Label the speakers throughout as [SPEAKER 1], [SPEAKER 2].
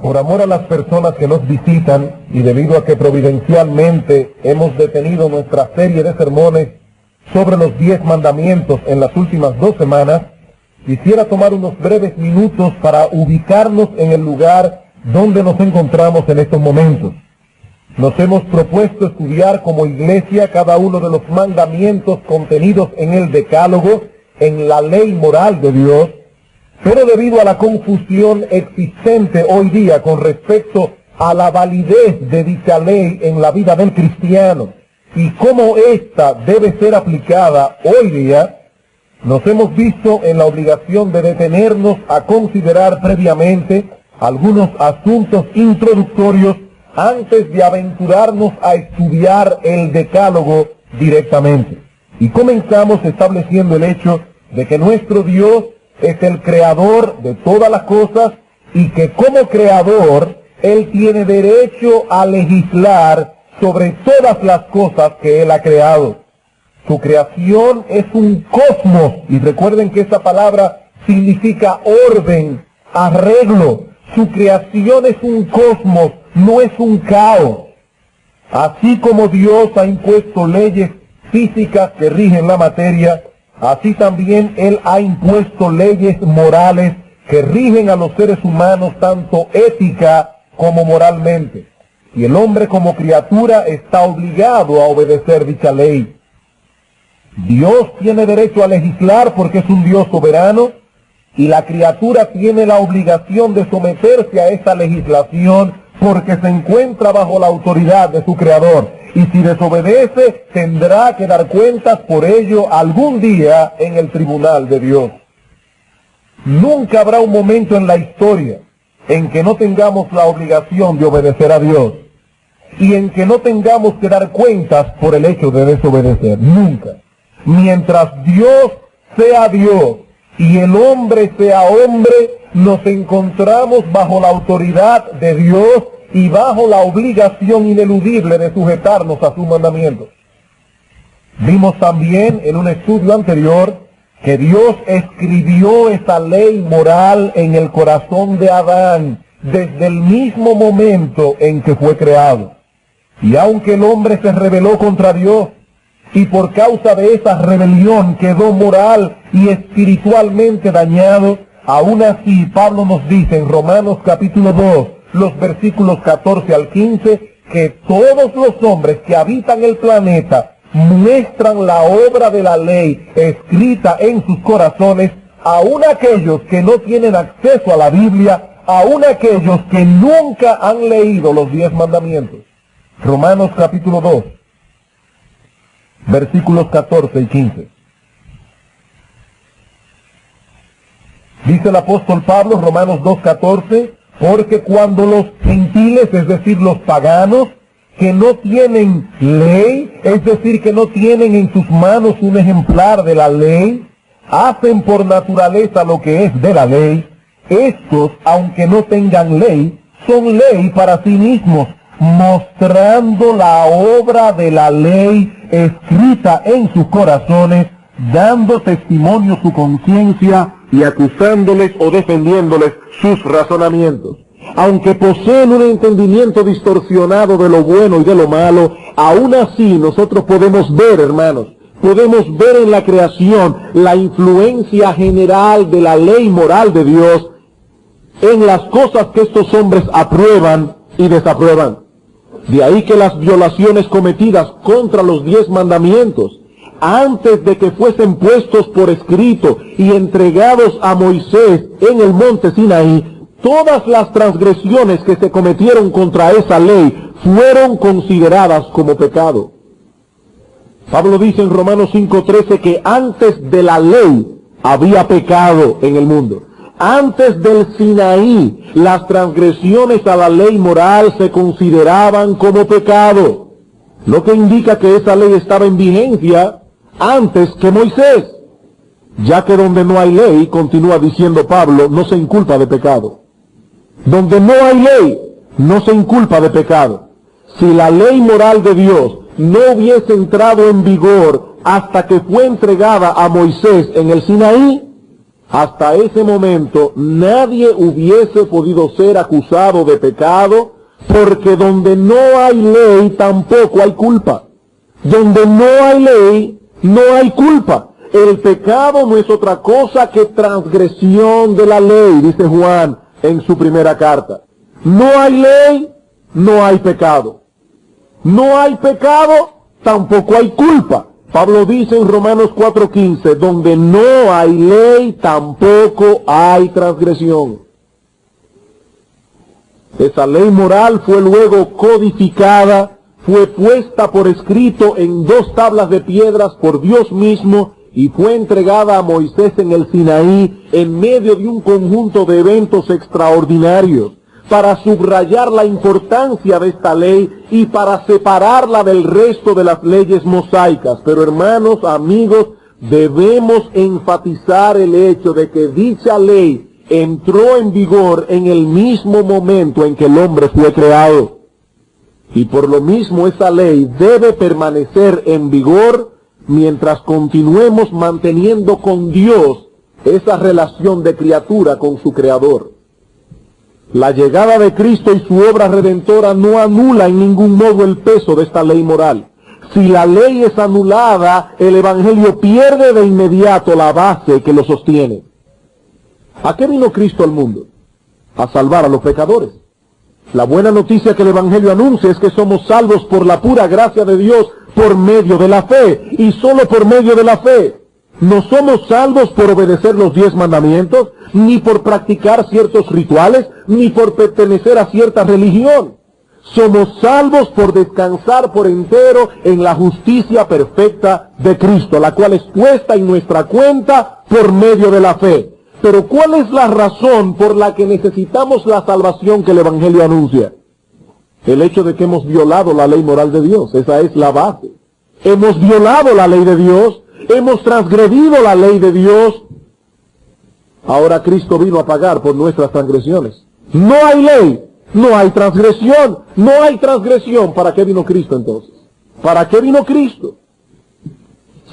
[SPEAKER 1] Por amor a las personas que nos visitan y debido a que providencialmente hemos detenido nuestra serie de sermones sobre los 10 mandamientos en las últimas 2 semanas, quisiera tomar unos breves minutos para ubicarnos en el lugar donde nos encontramos en estos momentos. Nos hemos propuesto estudiar como iglesia cada uno de los mandamientos contenidos en el Decálogo, en la ley moral de Dios, pero debido a la confusión existente hoy día con respecto a la validez de dicha ley en la vida del cristiano y cómo ésta debe ser aplicada hoy día, nos hemos visto en la obligación de detenernos a considerar previamente algunos asuntos introductorios antes de aventurarnos a estudiar el Decálogo directamente. Y comenzamos estableciendo el hecho de que nuestro Dios es el creador de todas las cosas y que como creador Él tiene derecho a legislar sobre todas las cosas que Él ha creado. Su creación es un cosmos, y recuerden que esa palabra significa orden, arreglo. Su creación es un cosmos, no es un caos. Así como Dios ha impuesto leyes físicas que rigen la materia, así también Él ha impuesto leyes morales que rigen a los seres humanos tanto ética como moralmente. Y el hombre como criatura está obligado a obedecer dicha ley. Dios tiene derecho a legislar porque es un Dios soberano, y la criatura tiene la obligación de someterse a esa legislación porque se encuentra bajo la autoridad de su Creador. Y si desobedece, tendrá que dar cuentas por ello algún día en el tribunal de Dios. Nunca habrá un momento en la historia en que no tengamos la obligación de obedecer a Dios y en que no tengamos que dar cuentas por el hecho de desobedecer. Nunca. Mientras Dios sea Dios y el hombre sea hombre, nos encontramos bajo la autoridad de Dios y bajo la obligación ineludible de sujetarnos a sus mandamientos. Vimos también en un estudio anterior que Dios escribió esa ley moral en el corazón de Adán desde el mismo momento en que fue creado. Y aunque el hombre se rebeló contra Dios, y por causa de esa rebelión quedó moral y espiritualmente dañado, aún así Pablo nos dice en Romanos capítulo 2, los versículos 14 al 15, que todos los hombres que habitan el planeta muestran la obra de la ley escrita en sus corazones, aún aquellos que no tienen acceso a la Biblia, aún aquellos que nunca han leído los 10 mandamientos. Romanos capítulo 2. Versículos 14 y 15. Dice el apóstol Pablo, Romanos 2:14, porque cuando los gentiles, es decir, los paganos, que no tienen ley, es decir, que no tienen en sus manos un ejemplar de la ley, hacen por naturaleza lo que es de la ley, estos, aunque no tengan ley, son ley para sí mismos, mostrando la obra de la ley escrita en sus corazones, dando testimonio su conciencia y acusándoles o defendiéndoles sus razonamientos. Aunque poseen un entendimiento distorsionado de lo bueno y de lo malo, aún así nosotros podemos ver, hermanos, podemos ver en la creación la influencia general de la ley moral de Dios en las cosas que estos hombres aprueban y desaprueban. De ahí que las violaciones cometidas contra los 10 mandamientos, antes de que fuesen puestos por escrito y entregados a Moisés en el monte Sinaí, todas las transgresiones que se cometieron contra esa ley fueron consideradas como pecado. Pablo dice en Romanos 5:13 que antes de la ley había pecado en el mundo. Antes del Sinaí, las transgresiones a la ley moral se consideraban como pecado, lo que indica que esa ley estaba en vigencia antes que Moisés, ya que donde no hay ley, continúa diciendo Pablo, no se inculpa de pecado. Donde no hay ley, no se inculpa de pecado. Si la ley moral de Dios no hubiese entrado en vigor hasta que fue entregada a Moisés en el Sinaí, hasta ese momento nadie hubiese podido ser acusado de pecado, porque donde no hay ley tampoco hay culpa. Donde no hay ley, no hay culpa. El pecado no es otra cosa que transgresión de la ley, dice Juan en su primera carta. No hay ley, no hay pecado. No hay pecado, tampoco hay culpa. Pablo dice en Romanos 4:15, donde no hay ley, tampoco hay transgresión. Esa ley moral fue luego codificada, fue puesta por escrito en 2 tablas de piedras por Dios mismo y fue entregada a Moisés en el Sinaí en medio de un conjunto de eventos extraordinarios para subrayar la importancia de esta ley y para separarla del resto de las leyes mosaicas. Pero hermanos, amigos, debemos enfatizar el hecho de que dicha ley entró en vigor en el mismo momento en que el hombre fue creado. Y por lo mismo esa ley debe permanecer en vigor mientras continuemos manteniendo con Dios esa relación de criatura con su Creador. La llegada de Cristo y su obra redentora no anula en ningún modo el peso de esta ley moral. Si la ley es anulada, el Evangelio pierde de inmediato la base que lo sostiene. ¿A qué vino Cristo al mundo? A salvar a los pecadores. La buena noticia que el Evangelio anuncia es que somos salvos por la pura gracia de Dios por medio de la fe, y solo por medio de la fe. No somos salvos por obedecer los 10 mandamientos, ni por practicar ciertos rituales, ni por pertenecer a cierta religión. Somos salvos por descansar por entero en la justicia perfecta de Cristo, la cual es puesta en nuestra cuenta por medio de la fe. Pero ¿cuál es la razón por la que necesitamos la salvación que el Evangelio anuncia? El hecho de que hemos violado la ley moral de Dios. Esa es la base. Hemos violado la ley de Dios, hemos transgredido la ley de Dios. Ahora Cristo vino a pagar por nuestras transgresiones. No hay ley, no hay transgresión, no hay transgresión. ¿Para qué vino Cristo entonces? ¿Para qué vino Cristo?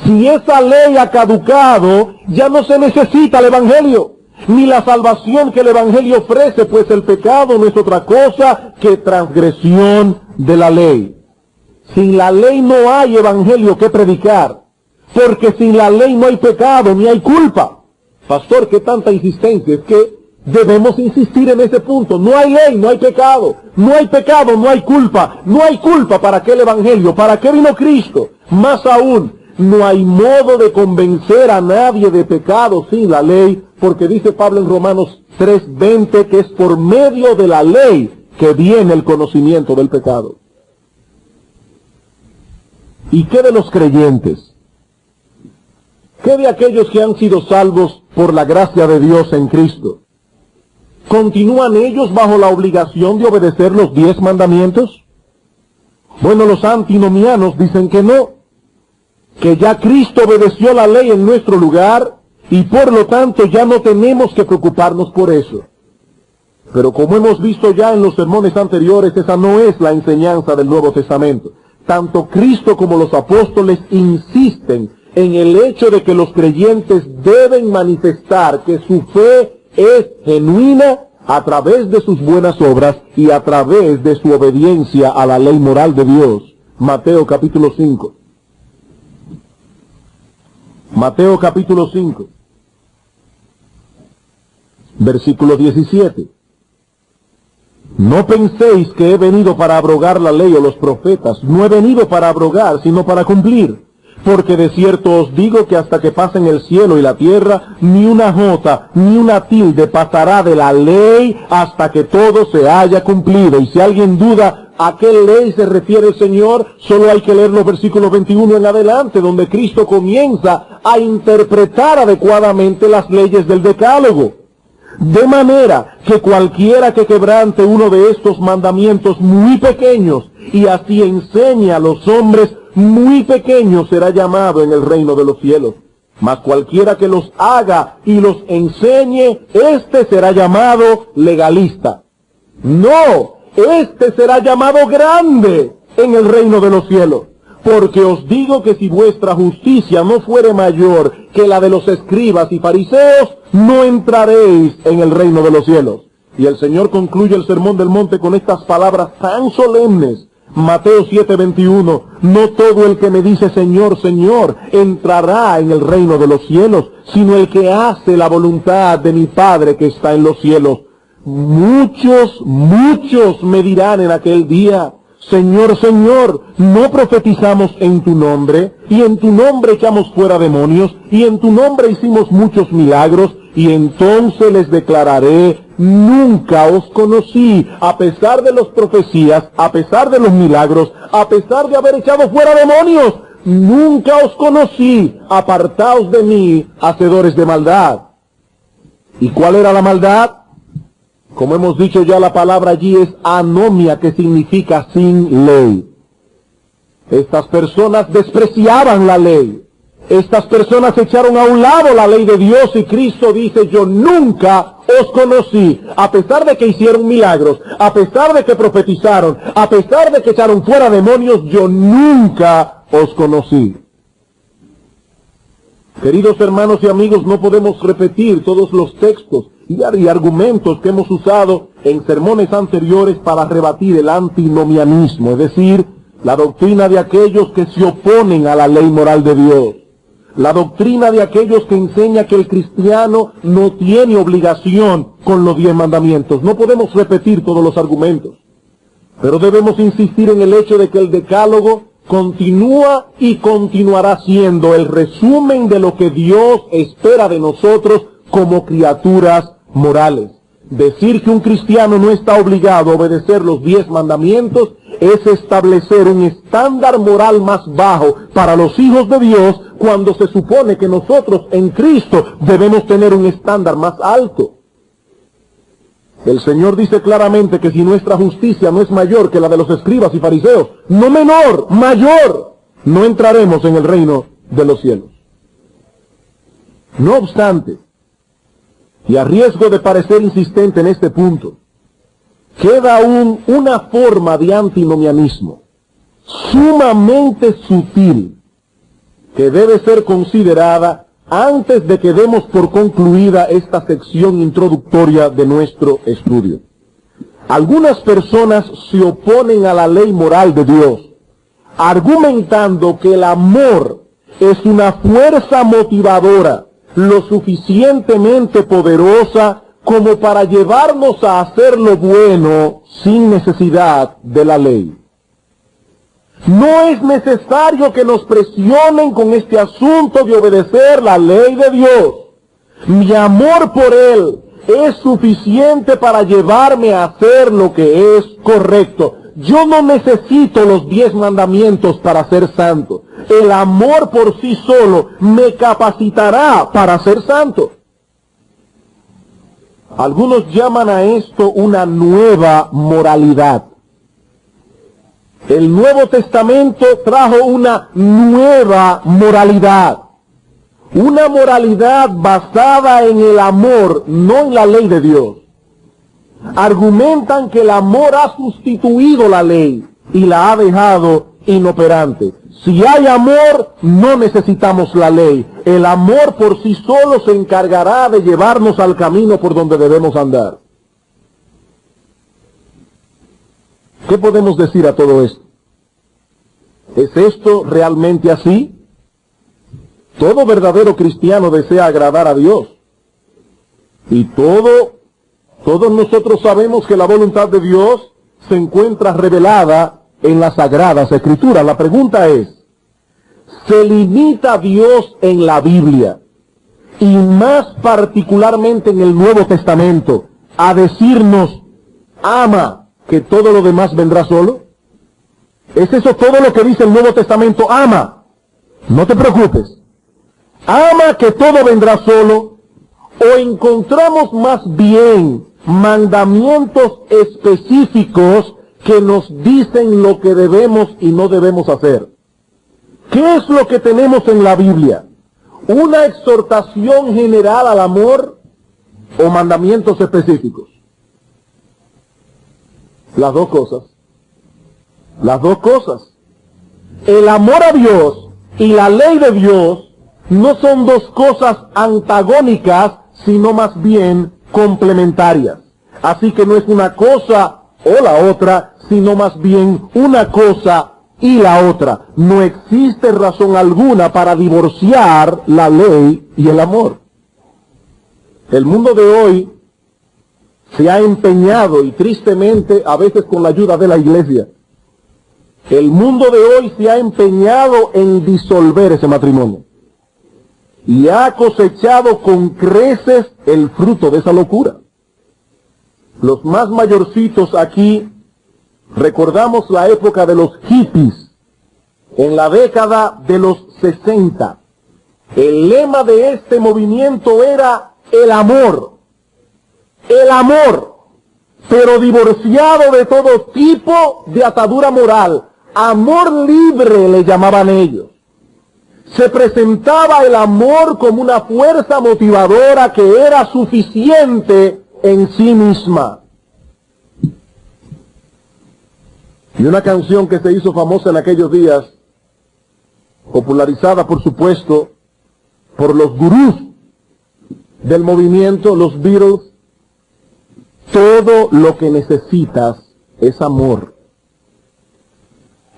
[SPEAKER 1] Si esa ley ha caducado, ya no se necesita el Evangelio, ni la salvación que el Evangelio ofrece, pues el pecado no es otra cosa que transgresión de la ley. Sin la ley no hay Evangelio que predicar, porque sin la ley no hay pecado, ni hay culpa. Pastor, ¿qué tanta insistencia? Es que debemos insistir en ese punto. No hay ley, no hay pecado. No hay pecado, no hay culpa. No hay culpa. ¿Para qué el Evangelio? ¿Para qué vino Cristo? Más aún, no hay modo de convencer a nadie de pecado sin la ley, porque dice Pablo en Romanos 3:20 que es por medio de la ley que viene el conocimiento del pecado. ¿Y qué de los creyentes? ¿Qué de aquellos que han sido salvos por la gracia de Dios en Cristo? ¿Continúan ellos bajo la obligación de obedecer los 10 mandamientos? Bueno, los antinomianos dicen que no, que ya Cristo obedeció la ley en nuestro lugar y por lo tanto ya no tenemos que preocuparnos por eso. Pero como hemos visto ya en los sermones anteriores, esa no es la enseñanza del Nuevo Testamento. Tanto Cristo como los apóstoles insisten en el hecho de que los creyentes deben manifestar que su fe es genuina a través de sus buenas obras y a través de su obediencia a la ley moral de Dios. Mateo capítulo 5. Mateo capítulo 5, versículo 17. No penséis que he venido para abrogar la ley o los profetas. No he venido para abrogar, sino para cumplir. Porque de cierto os digo que hasta que pasen el cielo y la tierra, ni una jota, ni una tilde pasará de la ley hasta que todo se haya cumplido. Y si alguien duda a qué ley se refiere el Señor, solo hay que leer los versículos 21 en adelante, donde Cristo comienza a interpretar adecuadamente las leyes del Decálogo. De manera que cualquiera que quebrante uno de estos mandamientos muy pequeños y así enseñe a los hombres muy pequeños será llamado en el reino de los cielos. Mas cualquiera que los haga y los enseñe, éste será llamado legalista. No, éste será llamado grande en el reino de los cielos.
[SPEAKER 2] Porque os digo que si vuestra justicia no fuere mayor que la de los escribas y fariseos, no entraréis en el reino de los cielos. Y el Señor concluye el Sermón del Monte con estas palabras tan solemnes. Mateo 7:21, no todo el que me dice Señor, Señor, entrará en el reino de los cielos, sino el que hace la voluntad de mi Padre que está en los cielos. Muchos me dirán en aquel día, Señor, Señor, ¿no profetizamos en tu nombre? Y en tu nombre echamos fuera demonios, y en tu nombre hicimos muchos milagros, y entonces les declararé, nunca os conocí, a pesar de las profecías, a pesar de los milagros, a pesar de haber echado fuera demonios, nunca os conocí, apartaos de mí, hacedores de maldad. ¿Y cuál era la maldad? Como hemos dicho ya, la palabra allí es anomia, que significa sin ley. Estas personas despreciaban la ley. Estas personas echaron a un lado la ley de Dios y Cristo dice, yo nunca os conocí, a pesar de que hicieron milagros, a pesar de que profetizaron, a pesar de que echaron fuera demonios, yo nunca os conocí. Queridos hermanos y amigos, no podemos repetir todos los textos y argumentos que hemos usado en sermones anteriores para rebatir el antinomianismo, es decir, la doctrina de aquellos que se oponen a la ley moral de Dios. La doctrina de aquellos que enseña que el cristiano no tiene obligación con los 10 mandamientos. No podemos repetir todos los argumentos, pero debemos insistir en el hecho de que el decálogo continúa y continuará siendo el resumen de lo que Dios espera de nosotros como criaturas morales. Decir que un cristiano no está obligado a obedecer los 10 mandamientos es establecer un estándar moral más bajo para los hijos de Dios, cuando se supone que nosotros en Cristo debemos tener un estándar más alto. El Señor dice claramente que si nuestra justicia no es mayor que la de los escribas y fariseos, no menor, mayor, no entraremos en el reino de los cielos. No obstante, y a riesgo de parecer insistente en este punto, queda aún una forma de antinomianismo sumamente sutil que debe ser considerada antes de que demos por concluida esta sección introductoria de nuestro estudio. Algunas personas se oponen a la ley moral de Dios, argumentando que el amor es una fuerza motivadora lo suficientemente poderosa como para llevarnos a hacer lo bueno sin necesidad de la ley. No es necesario que nos presionen con este asunto de obedecer la ley de Dios. Mi amor por Él es suficiente para llevarme a hacer lo que es correcto. Yo no necesito los 10 mandamientos para ser santo. El amor por sí solo me capacitará para ser santo. Algunos llaman a esto una nueva moralidad. El Nuevo Testamento trajo una nueva moralidad. Una moralidad basada en el amor, no en la ley de Dios. Argumentan que el amor ha sustituido la ley y la ha dejado inoperante. Si hay amor, no necesitamos la ley. El amor por sí solo se encargará de llevarnos al camino por donde debemos andar. ¿Qué podemos decir a todo esto? ¿Es esto realmente así? Todo verdadero cristiano desea agradar a Dios. Y todos nosotros sabemos que la voluntad de Dios se encuentra revelada en las Sagradas Escrituras. La pregunta es, ¿se limita Dios en la Biblia, y más particularmente en el Nuevo Testamento, a decirnos, ama, que todo lo demás vendrá solo? ¿Es eso todo lo que dice el Nuevo Testamento? Ama, no te preocupes. Ama, que todo vendrá solo. ¿O encontramos más bien mandamientos específicos que nos dicen lo que debemos y no debemos hacer? ¿Qué es lo que tenemos en la Biblia? ¿Una exhortación general al amor o mandamientos específicos? Las dos cosas. Las dos cosas. El amor a Dios y la ley de Dios no son dos cosas antagónicas, sino más bien complementarias. Así que no es una cosa o la otra, sino más bien una cosa y la otra. No existe razón alguna para divorciar la ley y el amor. El mundo de hoy se ha empeñado, y tristemente a veces con la ayuda de la iglesia, el mundo de hoy se ha empeñado en disolver ese matrimonio y ha cosechado con creces el fruto de esa locura. Los más mayorcitos aquí recordamos la época de los hippies, en la década de los 60. El lema de este movimiento era el amor, pero divorciado de todo tipo de atadura moral. Amor libre le llamaban ellos. Se presentaba el amor como una fuerza motivadora que era suficiente en sí misma. Y una canción que se hizo famosa en aquellos días, popularizada por supuesto por los gurús del movimiento, los Beatles: todo lo que necesitas es amor.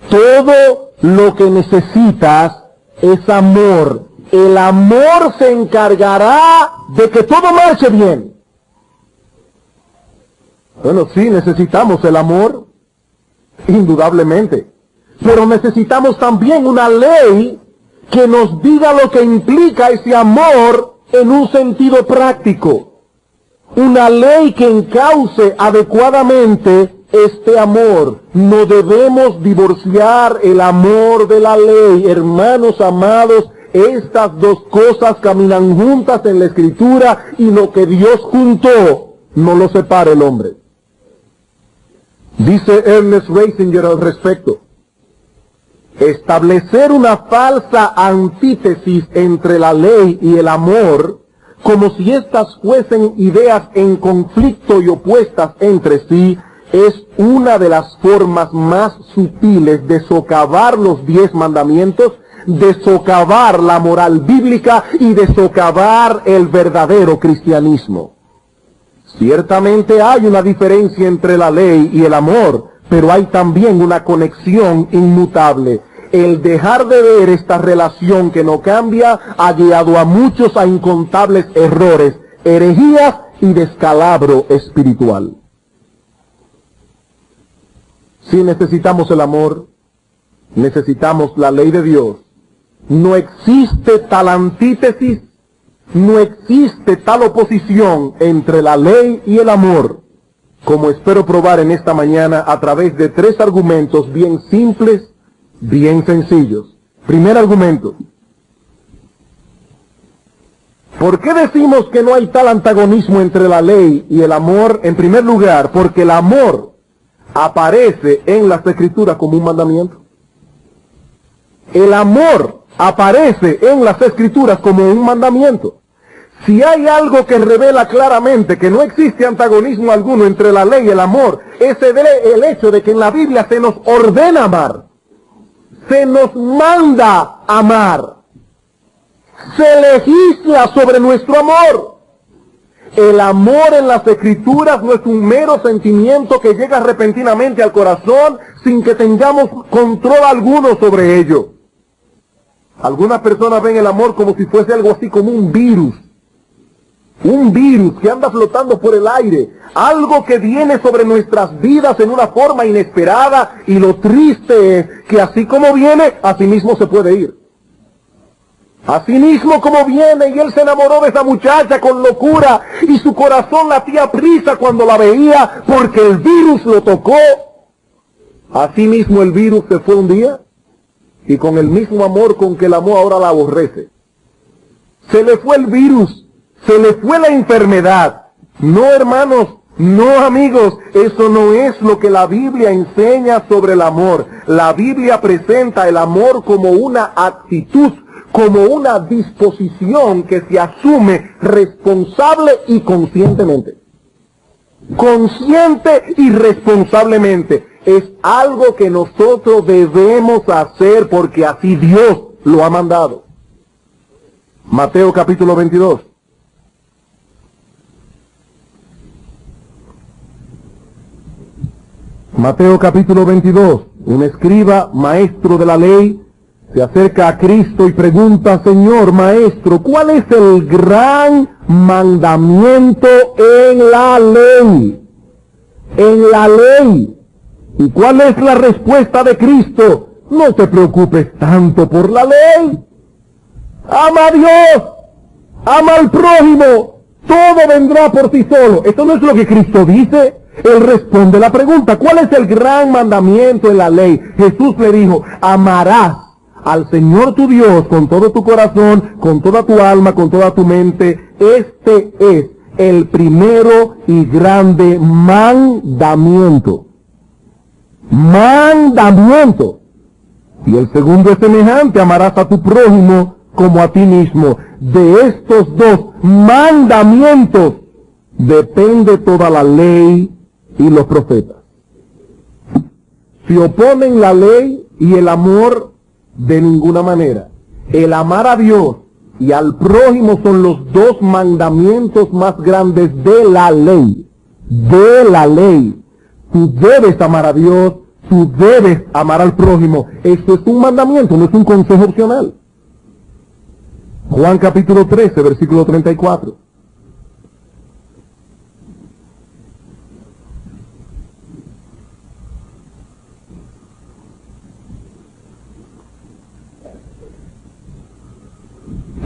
[SPEAKER 2] Todo lo que necesitas es amor. El amor se encargará de que todo marche bien. Bueno, sí, necesitamos el amor, indudablemente. Pero necesitamos también una ley que nos diga lo que implica ese amor en un sentido práctico. Una ley que encauce adecuadamente este amor. No debemos divorciar el amor de la ley. Hermanos amados, estas dos cosas caminan juntas en la Escritura, y lo que Dios juntó no lo separa el hombre. Dice Ernest Risinger al respecto: establecer una falsa antítesis entre la ley y el amor, como si éstas fuesen ideas en conflicto y opuestas entre sí, es una de las formas más sutiles de socavar los 10 mandamientos, de socavar la moral bíblica y de socavar el verdadero cristianismo. Ciertamente hay una diferencia entre la ley y el amor, pero hay también una conexión inmutable. El dejar de ver esta relación que no cambia ha guiado a muchos a incontables errores, herejías y descalabro espiritual. Si necesitamos el amor, necesitamos la ley de Dios. No existe tal antítesis, no existe tal oposición entre la ley y el amor, como espero probar en esta mañana a través de 3 argumentos bien simples, bien sencillos. Primer argumento: ¿por qué decimos que no hay tal antagonismo entre la ley y el amor? En primer lugar, porque el amor aparece en las Escrituras como un mandamiento. El amor aparece en las Escrituras como un mandamiento. Si hay algo que revela claramente que no existe antagonismo alguno entre la ley y el amor, es el hecho de que en la Biblia se nos ordena amar, se nos manda amar, se legisla sobre nuestro amor. El amor en las Escrituras no es un mero sentimiento que llega repentinamente al corazón sin que tengamos control alguno sobre ello. Algunas personas ven el amor como si fuese algo así como un virus que anda flotando por el aire, algo que viene sobre nuestras vidas en una forma inesperada, y lo triste es que así como viene, así mismo se puede ir. Así mismo como viene, y él se enamoró de esa muchacha con locura, y su corazón latía prisa cuando la veía, porque el virus lo tocó. Así mismo el virus se fue un día, y con el mismo amor con que la amó ahora la aborrece. Se le fue el virus, se le fue la enfermedad. No, hermanos, no, amigos, eso no es lo que la Biblia enseña sobre el amor. La Biblia presenta el amor como una actitud, como una disposición que se asume responsable y conscientemente. Consciente y responsablemente. Es algo que nosotros debemos hacer porque así Dios lo ha mandado. Mateo capítulo 22. Mateo capítulo 22. Un escriba, maestro de la ley, se acerca a Cristo y pregunta: Señor, maestro, ¿cuál es el gran mandamiento en la ley? En la ley. ¿Y cuál es la respuesta de Cristo? No te preocupes tanto por la ley. Ama a Dios, ama al prójimo, todo vendrá por ti solo. Esto no es lo que Cristo dice. Él responde la pregunta: ¿cuál es el gran mandamiento en la ley? Jesús le dijo: amarás al Señor tu Dios con todo tu corazón, con toda tu alma, con toda tu mente. Este es el primero y grande mandamiento. Mandamiento. Y el segundo es semejante: amarás a tu prójimo como a ti mismo. De estos dos mandamientos depende toda la ley y los profetas. Se oponen la ley y el amor de ninguna manera. El amar a Dios y al prójimo son los dos mandamientos más grandes de la ley. De la ley. Tú debes amar a Dios, tú debes amar al prójimo. Esto es un mandamiento, no es un consejo opcional. Juan capítulo 13, versículo 34.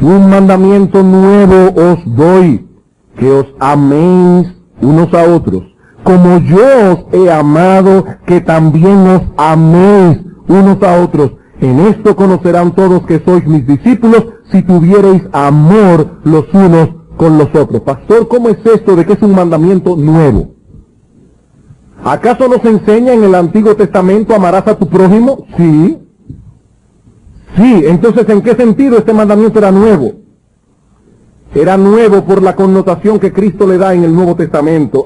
[SPEAKER 2] Un mandamiento nuevo os doy, que os améis unos a otros, como yo os he amado, que también os améis unos a otros. En esto conocerán todos que sois mis discípulos, si tuviereis amor los unos con los otros. Pastor, ¿cómo es esto de que es un mandamiento nuevo? ¿Acaso nos enseña en el Antiguo Testamento amarás a tu prójimo? Sí. Sí, entonces ¿en qué sentido este mandamiento era nuevo? Era nuevo por la connotación que Cristo le da en el Nuevo Testamento.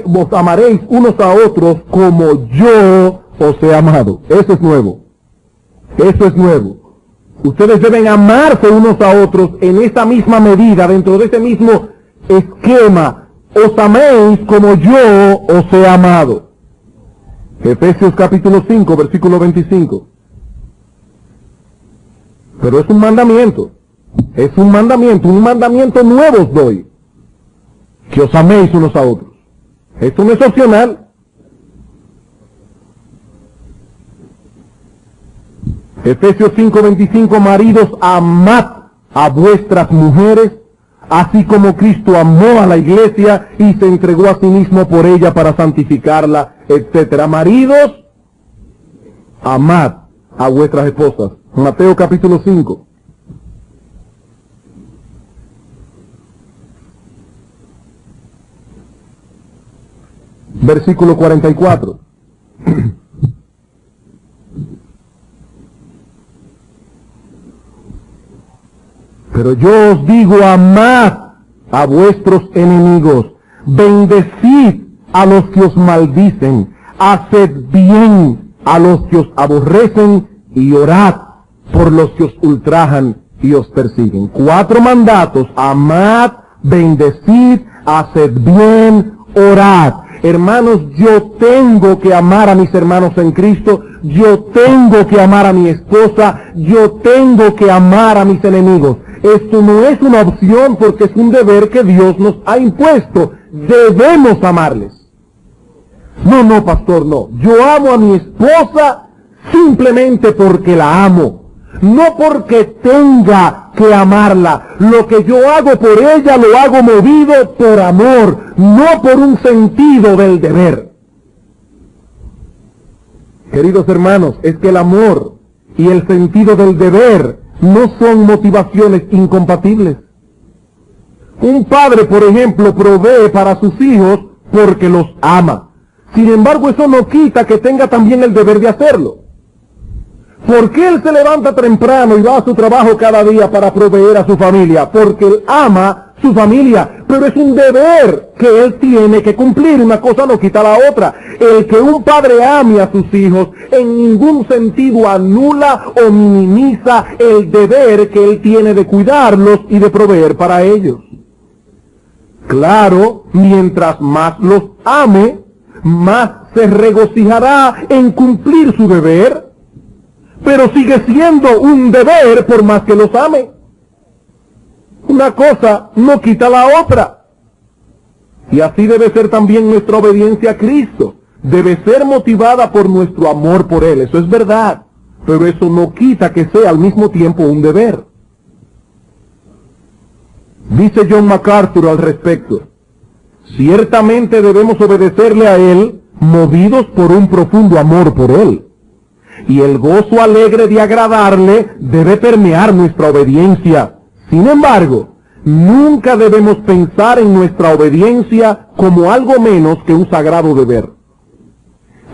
[SPEAKER 2] Vos amaréis unos a otros como yo os he amado. Eso es nuevo. Eso es nuevo. Ustedes deben amarse unos a otros en esa misma medida, dentro de ese mismo esquema. Os améis como yo os he amado. Efesios capítulo 5, versículo 25. Pero es un mandamiento. Es un mandamiento nuevo os doy. Que os améis unos a otros. Esto no es opcional. Efesios 5:25, maridos, amad a vuestras mujeres, así como Cristo amó a la iglesia y se entregó a sí mismo por ella para santificarla, etc. Maridos, amad a vuestras esposas. Mateo capítulo 5. Versículo 44. Pero yo os digo, amad a vuestros enemigos, bendecid a los que os maldicen, haced bien a los que os aborrecen y orad por los que os ultrajan y os persiguen. 4 mandatos: amad, bendecid, haced bien, orad. Hermanos, yo tengo que amar a mis hermanos en Cristo, yo tengo que amar a mi esposa, yo tengo que amar a mis enemigos. Esto no es una opción porque es un deber que Dios nos ha impuesto. Debemos amarles. No, pastor, no. Yo amo a mi esposa simplemente porque la amo. No porque tenga que amarla. Lo que yo hago por ella lo hago movido por amor, no por un sentido del deber. Queridos hermanos, es que el amor y el sentido del deber no son motivaciones incompatibles. Un padre, por ejemplo, provee para sus hijos porque los ama. Sin embargo, eso no quita que tenga también el deber de hacerlo. ¿Por qué él se levanta temprano y va a su trabajo cada día para proveer a su familia? Porque él ama su familia, pero es un deber que él tiene que cumplir. Una cosa no quita la otra. El que un padre ame a sus hijos en ningún sentido anula o minimiza el deber que él tiene de cuidarlos y de proveer para ellos. Claro, mientras más los ame, más se regocijará en cumplir su deber, pero sigue siendo un deber por más que los ame. Una cosa no quita la otra. Y así debe ser también nuestra obediencia a Cristo. Debe ser motivada por nuestro amor por Él, eso es verdad, pero eso no quita que sea al mismo tiempo un deber. Dice John MacArthur al respecto: ciertamente debemos obedecerle a Él movidos por un profundo amor por Él, y el gozo alegre de agradarle debe permear nuestra obediencia. Sin embargo, nunca debemos pensar en nuestra obediencia como algo menos que un sagrado deber.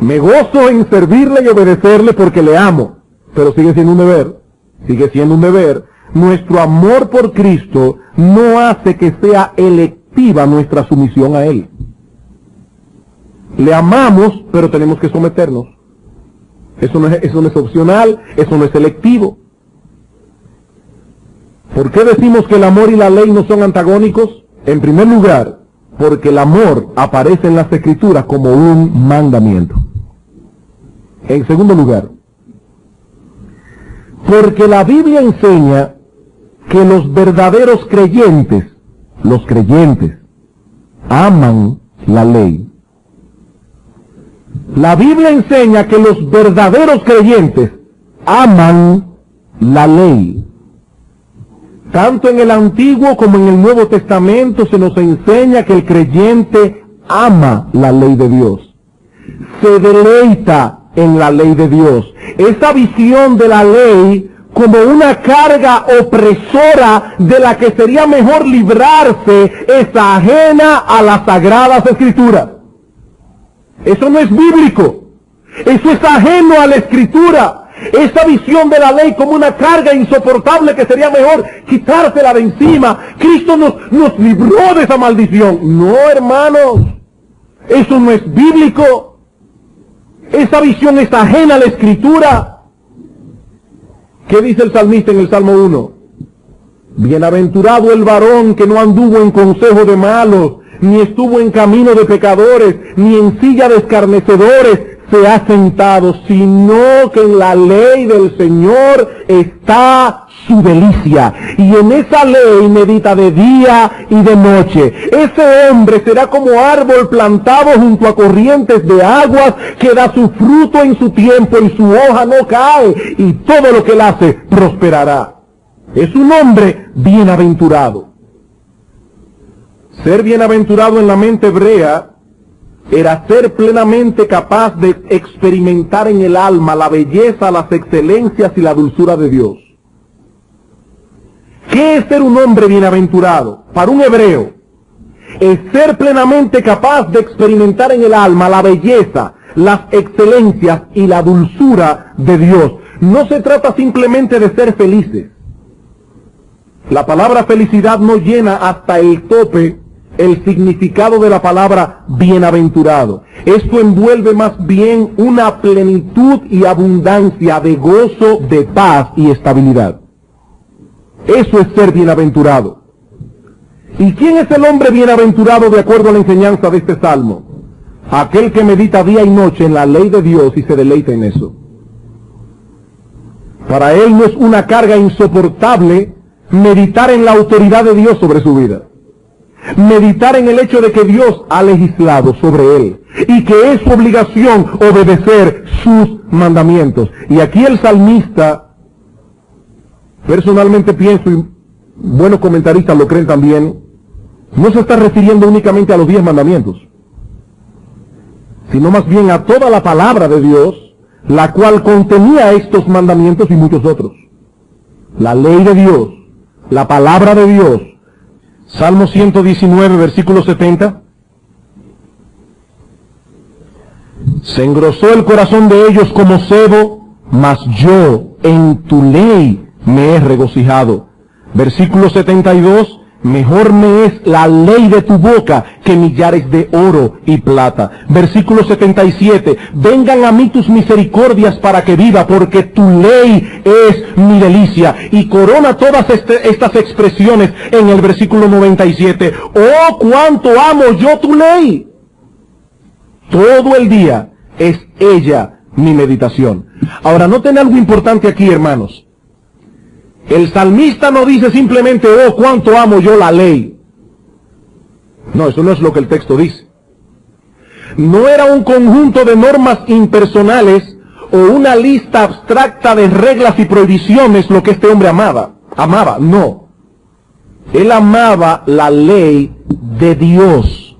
[SPEAKER 2] Me gozo en servirle y obedecerle porque le amo, pero sigue siendo un deber, sigue siendo un deber. Nuestro amor por Cristo no hace que sea electiva nuestra sumisión a Él. Le amamos, pero tenemos que someternos. Eso no es opcional, eso no es selectivo. ¿Por qué decimos que el amor y la ley no son antagónicos? En primer lugar, porque el amor aparece en las Escrituras como un mandamiento. En segundo lugar, porque la Biblia enseña que los verdaderos creyentes, aman la ley. La Biblia enseña que los verdaderos creyentes aman la ley. Tanto en el Antiguo como en el Nuevo Testamento se nos enseña que el creyente ama la ley de Dios. Se deleita en la ley de Dios. Esa visión de la ley como una carga opresora de la que sería mejor librarse es ajena a las Sagradas Escrituras. Eso no es bíblico. Eso es ajeno a la Escritura. Esa visión de la ley como una carga insoportable que sería mejor quitársela de encima. Cristo nos libró de esa maldición. No, hermanos. Eso no es bíblico. Esa visión es ajena a la Escritura. ¿Qué dice el salmista en el Salmo 1? Bienaventurado el varón que no anduvo en consejo de malos, ni estuvo en camino de pecadores, ni en silla de escarnecedores se ha sentado, sino que en la ley del Señor está su delicia, y en esa ley medita de día y de noche. Ese hombre será como árbol plantado junto a corrientes de aguas, que da su fruto en su tiempo y su hoja no cae, y todo lo que él hace prosperará. Es un hombre bienaventurado. Ser bienaventurado en la mente hebrea era ser plenamente capaz de experimentar en el alma la belleza, las excelencias y la dulzura de Dios. ¿Qué es ser un hombre bienaventurado? Para un hebreo, es ser plenamente capaz de experimentar en el alma la belleza, las excelencias y la dulzura de Dios. No se trata simplemente de ser felices. La palabra felicidad no llena hasta el tope el significado de la palabra bienaventurado. Esto envuelve más bien una plenitud y abundancia de gozo, de paz y estabilidad. Eso es ser bienaventurado. ¿Y quién es el hombre bienaventurado de acuerdo a la enseñanza de este salmo? Aquel que medita día y noche en la ley de Dios y se deleita en eso. Para él no es una carga insoportable meditar en la autoridad de Dios sobre su vida. Meditar en el hecho de que Dios ha legislado sobre él y que es su obligación obedecer sus mandamientos. Y aquí el salmista, personalmente pienso, y buenos comentaristas lo creen también, no se está refiriendo únicamente a los 10 mandamientos, sino más bien a toda la palabra de Dios, la cual contenía estos mandamientos y muchos otros. La ley de Dios, la palabra de Dios. Salmo 119, versículo 70. Se engrosó el corazón de ellos como sebo, mas yo en tu ley me he regocijado. Versículo 72. Mejor me es la ley de tu boca que millares de oro y plata. Versículo 77. Vengan a mí tus misericordias para que viva, porque tu ley es mi delicia. Y corona todas estas expresiones en el versículo 97. Oh, cuánto amo yo tu ley. Todo el día es ella mi meditación. Ahora, noten algo importante aquí, hermanos. El salmista no dice simplemente, oh, cuánto amo yo la ley. No, eso no es lo que el texto dice. No era un conjunto de normas impersonales o una lista abstracta de reglas y prohibiciones lo que este hombre amaba. No. Él amaba la ley de Dios.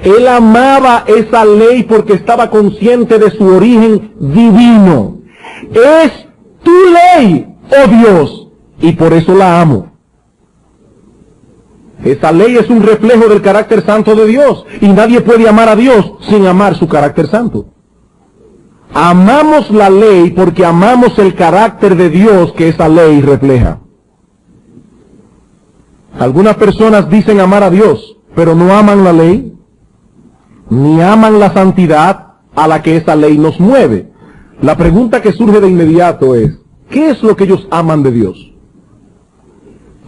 [SPEAKER 2] Él amaba esa ley porque estaba consciente de su origen divino. Es tu ley, oh Dios, y por eso la amo. Esa ley es un reflejo del carácter santo de Dios, y nadie puede amar a Dios sin amar su carácter santo. Amamos la ley porque amamos el carácter de Dios que esa ley refleja. Algunas personas dicen amar a Dios, pero no aman la ley, ni aman la santidad a la que esa ley nos mueve. La pregunta que surge de inmediato es, ¿qué es lo que ellos aman de Dios?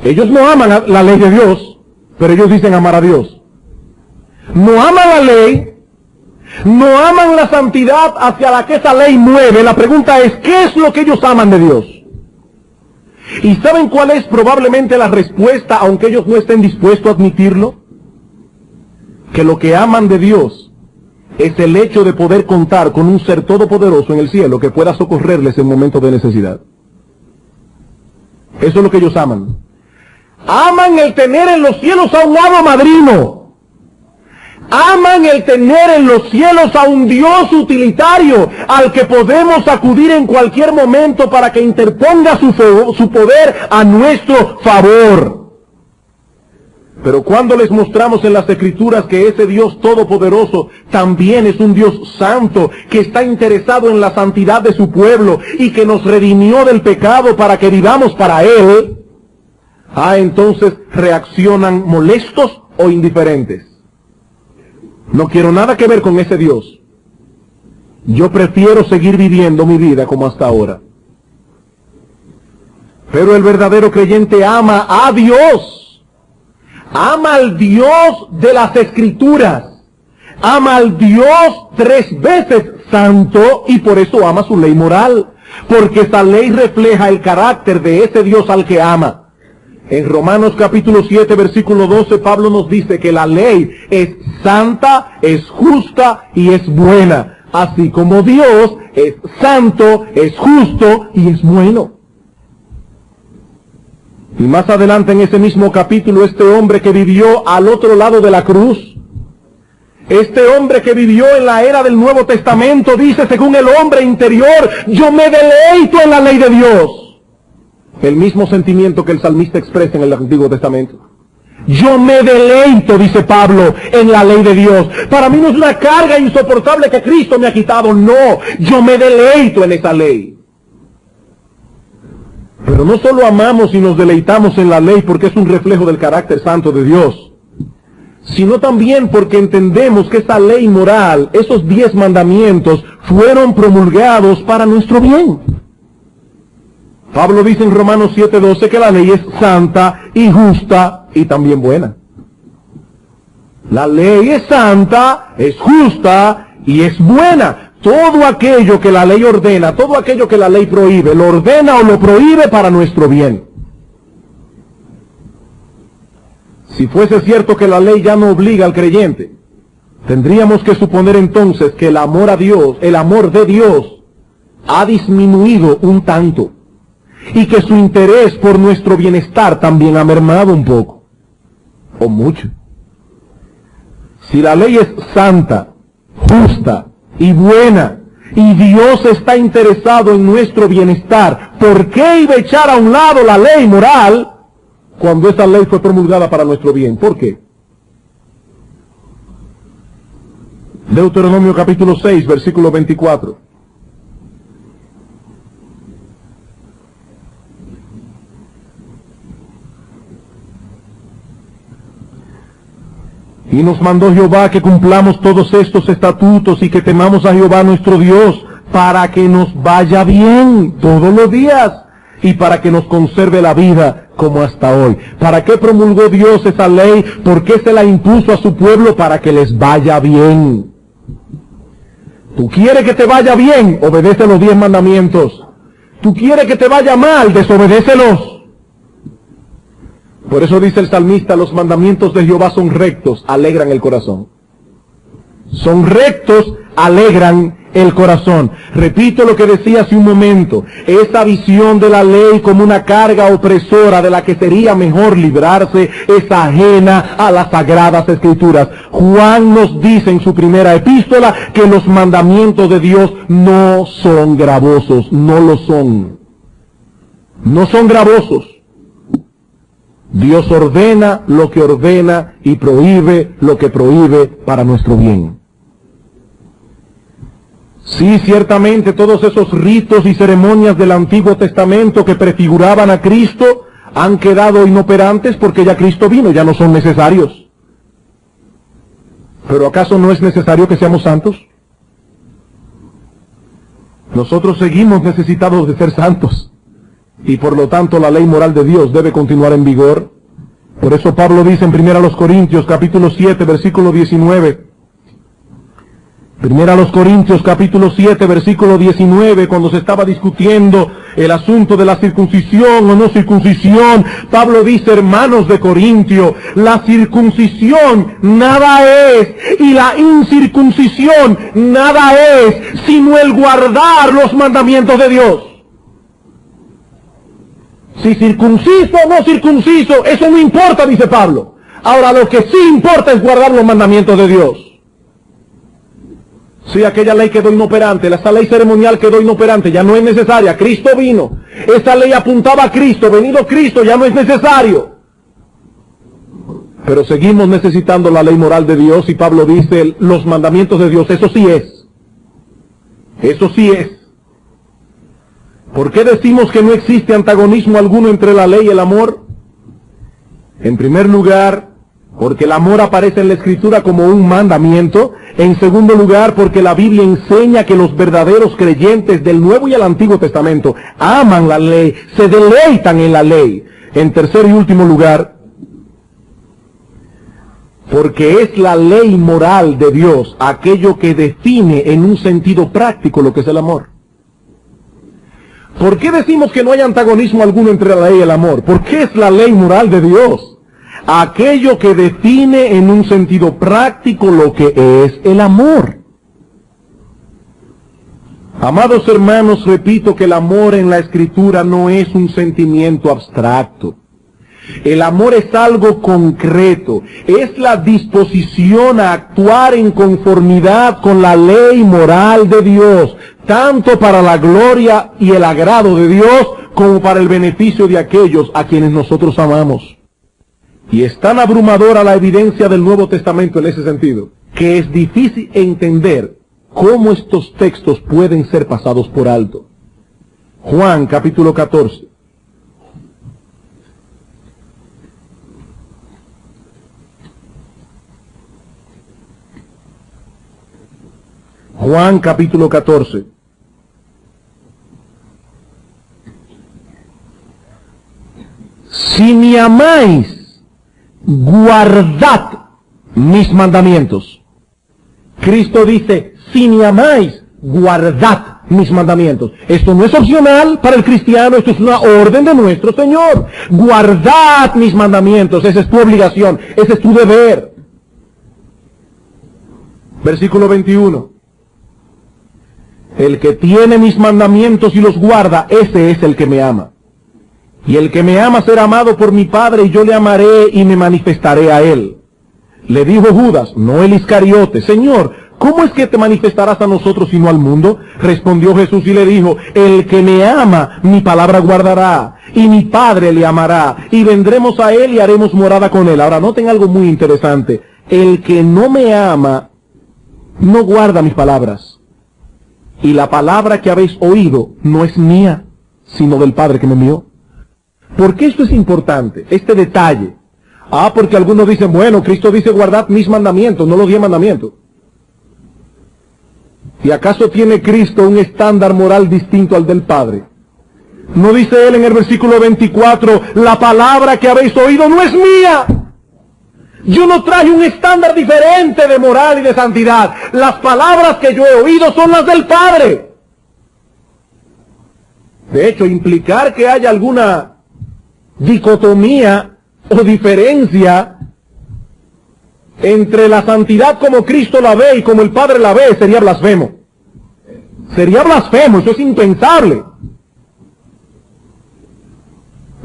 [SPEAKER 2] Ellos no aman la ley de Dios, pero ellos dicen amar a Dios. No aman la ley, no aman la santidad hacia la que esa ley mueve. La pregunta es, ¿qué es lo que ellos aman de Dios? ¿Y saben cuál es probablemente la respuesta, aunque ellos no estén dispuestos a admitirlo? Que lo que aman de Dios es el hecho de poder contar con un ser todopoderoso en el cielo que pueda socorrerles en momentos de necesidad. Eso es lo que ellos aman. Aman el tener en los cielos a un hado madrino. Aman el tener en los cielos a un Dios utilitario al que podemos acudir en cualquier momento para que interponga su poder a nuestro favor. Pero cuando les mostramos en las Escrituras que ese Dios todopoderoso también es un Dios santo, que está interesado en la santidad de su pueblo y que nos redimió del pecado para que vivamos para Él, entonces reaccionan molestos o indiferentes. No quiero nada que ver con ese Dios. Yo prefiero seguir viviendo mi vida como hasta ahora. Pero el verdadero creyente ama a Dios. Ama al Dios de las Escrituras. Ama al Dios 3 veces santo y por eso ama su ley moral. Porque esa ley refleja el carácter de ese Dios al que ama. En Romanos capítulo 7, versículo 12, Pablo nos dice que la ley es santa, es justa y es buena. Así como Dios es santo, es justo y es bueno. Y más adelante en ese mismo capítulo, este hombre que vivió al otro lado de la cruz, este hombre que vivió en la era del Nuevo Testamento, dice según el hombre interior, yo me deleito en la ley de Dios. El mismo sentimiento que el salmista expresa en el Antiguo Testamento. Yo me deleito, dice Pablo, en la ley de Dios. Para mí no es una carga insoportable que Cristo me ha quitado, no. Yo me deleito en esa ley. Pero no solo amamos y nos deleitamos en la ley porque es un reflejo del carácter santo de Dios, sino también porque entendemos que esa ley moral, esos 10 mandamientos, fueron promulgados para nuestro bien. Pablo dice en Romanos 7:12 que la ley es santa y justa y también buena. La ley es santa, es justa y es buena. Todo aquello que la ley ordena, todo aquello que la ley prohíbe, lo ordena o lo prohíbe para nuestro bien. Si fuese cierto que la ley ya no obliga al creyente, tendríamos que suponer entonces que el amor a Dios, el amor de Dios, ha disminuido un tanto. Y que su interés por nuestro bienestar también ha mermado un poco, o mucho. Si la ley es santa, justa y buena, y Dios está interesado en nuestro bienestar, ¿por qué iba a echar a un lado la ley moral cuando esa ley fue promulgada para nuestro bien? ¿Por qué? Deuteronomio capítulo 6, versículo 24. Y nos mandó Jehová que cumplamos todos estos estatutos y que temamos a Jehová nuestro Dios para que nos vaya bien todos los días y para que nos conserve la vida como hasta hoy. ¿Para qué promulgó Dios esa ley? ¿Por qué se la impuso a su pueblo? Para que les vaya bien. ¿Tú quieres que te vaya bien? Obedece los 10 mandamientos. ¿Tú quieres que te vaya mal? Desobedécelos. Por eso dice el salmista, los mandamientos de Jehová son rectos, alegran el corazón. Son rectos, alegran el corazón. Repito lo que decía hace un momento, esa visión de la ley como una carga opresora de la que sería mejor librarse es ajena a las sagradas escrituras. Juan nos dice en su primera epístola que los mandamientos de Dios no son gravosos, no lo son. No son gravosos. Dios ordena lo que ordena y prohíbe lo que prohíbe para nuestro bien. Sí, ciertamente todos esos ritos y ceremonias del Antiguo Testamento que prefiguraban a Cristo han quedado inoperantes porque ya Cristo vino, ya no son necesarios. ¿Pero acaso no es necesario que seamos santos? Nosotros seguimos necesitados de ser santos. Y por lo tanto la ley moral de Dios debe continuar en vigor. Por eso Pablo dice en 1 Corintios capítulo 7 versículo 19. 1 Corintios capítulo 7 versículo 19, cuando se estaba discutiendo el asunto de la circuncisión o no circuncisión, Pablo dice, hermanos de Corintio, la circuncisión nada es y la incircuncisión nada es, sino el guardar los mandamientos de Dios. Si circunciso o no circunciso, eso no importa, dice Pablo. Ahora lo que sí importa es guardar los mandamientos de Dios. Si aquella ley quedó inoperante, esa ley ceremonial quedó inoperante, ya no es necesaria, Cristo vino. Esa ley apuntaba a Cristo, venido Cristo, ya no es necesario. Pero seguimos necesitando la ley moral de Dios y Pablo dice, los mandamientos de Dios, eso sí es. Eso sí es. ¿Por qué decimos que no existe antagonismo alguno entre la ley y el amor? En primer lugar, porque el amor aparece en la Escritura como un mandamiento. En segundo lugar, porque la Biblia enseña que los verdaderos creyentes del Nuevo y el Antiguo Testamento aman la ley, se deleitan en la ley. En tercer y último lugar, porque es la ley moral de Dios aquello que define en un sentido práctico lo que es el amor. ¿Por qué decimos que no hay antagonismo alguno entre la ley y el amor? Porque es la ley moral de Dios aquello que define en un sentido práctico lo que es el amor. Amados hermanos, repito que el amor en la Escritura no es un sentimiento abstracto. El amor es algo concreto, es la disposición a actuar en conformidad con la ley moral de Dios, tanto para la gloria y el agrado de Dios, como para el beneficio de aquellos a quienes nosotros amamos. Y es tan abrumadora la evidencia del Nuevo Testamento en ese sentido, que es difícil entender cómo estos textos pueden ser pasados por alto. Juan capítulo 14. Juan capítulo 14. Si me amáis, guardad mis mandamientos. Cristo dice, si me amáis, guardad mis mandamientos. Esto no es opcional para el cristiano, esto es una orden de nuestro Señor. Guardad mis mandamientos, esa es tu obligación, ese es tu deber. Versículo 21. El que tiene mis mandamientos y los guarda, ese es el que me ama. Y el que me ama será amado por mi Padre, y yo le amaré y me manifestaré a él. Le dijo Judas, no el Iscariote, Señor, ¿cómo es que te manifestarás a nosotros y no al mundo? Respondió Jesús y le dijo, el que me ama, mi palabra guardará, y mi Padre le amará, y vendremos a él y haremos morada con él. Ahora noten algo muy interesante, el que no me ama, no guarda mis palabras. Y la palabra que habéis oído no es mía, sino del Padre que me envió. ¿Por qué esto es importante? Este detalle. Porque algunos dicen, bueno, Cristo dice guardad mis mandamientos, no los 10 mandamientos. ¿Y acaso tiene Cristo un estándar moral distinto al del Padre? ¿No dice él en el versículo 24, la palabra que habéis oído no es mía? Yo no traje un estándar diferente de moral y de santidad. Las palabras que yo he oído son las del Padre. De hecho, implicar que haya alguna dicotomía o diferencia entre la santidad como Cristo la ve y como el Padre la ve sería blasfemo. Sería blasfemo, eso es impensable.